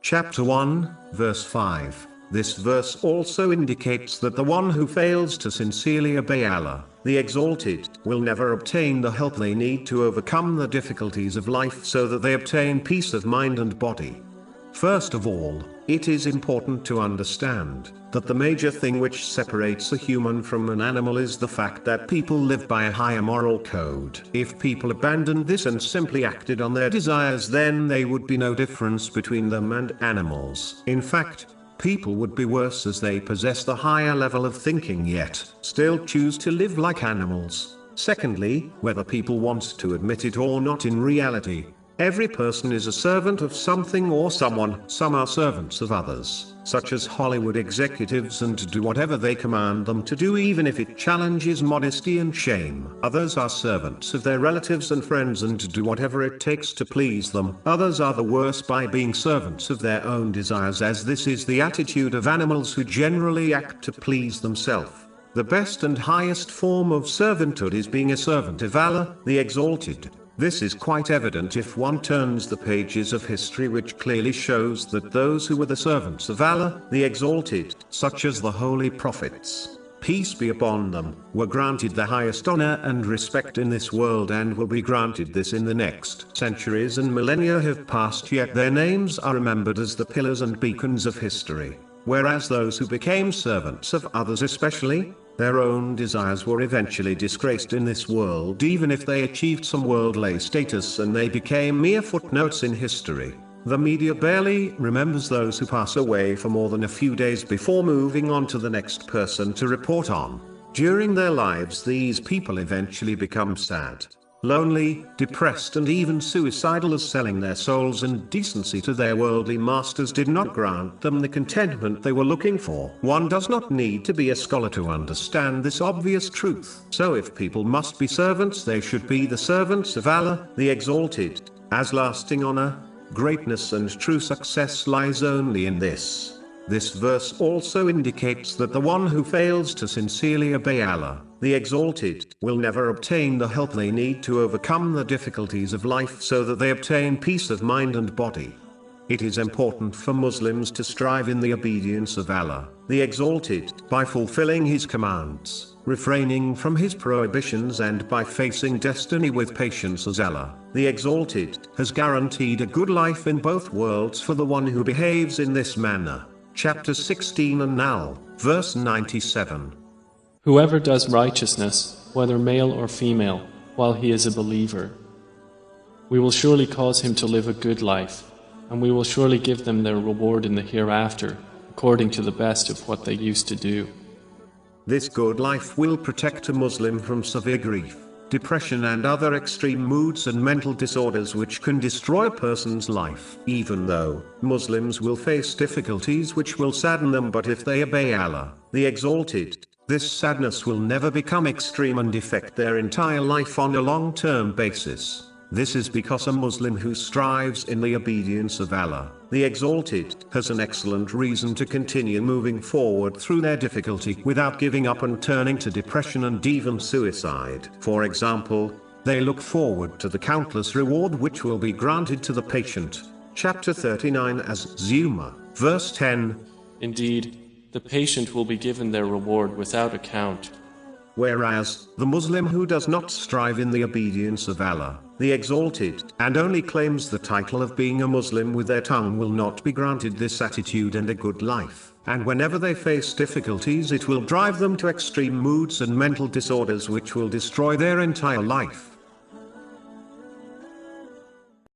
Chapter 1, verse 5. This verse also indicates that the one who fails to sincerely obey Allah, the Exalted, will never obtain the help they need to overcome the difficulties of life so that they obtain peace of mind and body. First of all, it is important to understand that the major thing which separates a human from an animal is the fact that people live by a higher moral code. If people abandoned this and simply acted on their desires, then there would be no difference between them and animals. In fact, people would be worse, as they possess the higher level of thinking yet still choose to live like animals. Secondly, whether people want to admit it or not, in reality, every person is a servant of something or someone. Some are servants of others, such as Hollywood executives, and do whatever they command them to do even if it challenges modesty and shame. Others are servants of their relatives and friends and do whatever it takes to please them. Others are the worse by being servants of their own desires, as this is the attitude of animals who generally act to please themselves. The best and highest form of servanthood is being a servant of Allah, the Exalted. This is quite evident if one turns the pages of history, which clearly shows that those who were the servants of Allah, the Exalted, such as the holy prophets, peace be upon them, were granted the highest honor and respect in this world and will be granted this in the next. Centuries and millennia have passed, yet their names are remembered as the pillars and beacons of history, whereas those who became servants of others, especially their own desires, were eventually disgraced in this world, even if they achieved some worldly status and they became mere footnotes in history. The media barely remembers those who pass away for more than a few days before moving on to the next person to report on. During their lives, these people eventually become sad, lonely, depressed, and even suicidal, as selling their souls and decency to their worldly masters did not grant them the contentment they were looking for. One does not need to be a scholar to understand this obvious truth. So if people must be servants, they should be the servants of Allah, the Exalted, as lasting honor, greatness, and true success lies only in this. This verse also indicates that the one who fails to sincerely obey Allah, the Exalted, will never obtain the help they need to overcome the difficulties of life so that they obtain peace of mind and body. It is important for Muslims to strive in the obedience of Allah, the Exalted, by fulfilling His commands, refraining from His prohibitions, and by facing destiny with patience, as Allah, the Exalted, has guaranteed a good life in both worlds for the one who behaves in this manner. Chapter 16 and now, verse 97. Whoever does righteousness, whether male or female, while he is a believer, we will surely cause him to live a good life, and we will surely give them their reward in the hereafter, according to the best of what they used to do. This good life will protect a Muslim from severe grief, depression, and other extreme moods and mental disorders which can destroy a person's life. Even though Muslims will face difficulties which will sadden them, but if they obey Allah, the Exalted, this sadness will never become extreme and affect their entire life on a long-term basis. This is because a Muslim who strives in the obedience of Allah, the Exalted, has an excellent reason to continue moving forward through their difficulty without giving up and turning to depression and even suicide. For example, they look forward to the countless reward which will be granted to the patient. Chapter 39 as Zuma, verse 10. Indeed, the patient will be given their reward without account. Whereas, the Muslim who does not strive in the obedience of Allah, the Exalted, and only claims the title of being a Muslim with their tongue, will not be granted this attitude and a good life. And whenever they face difficulties, it will drive them to extreme moods and mental disorders which will destroy their entire life.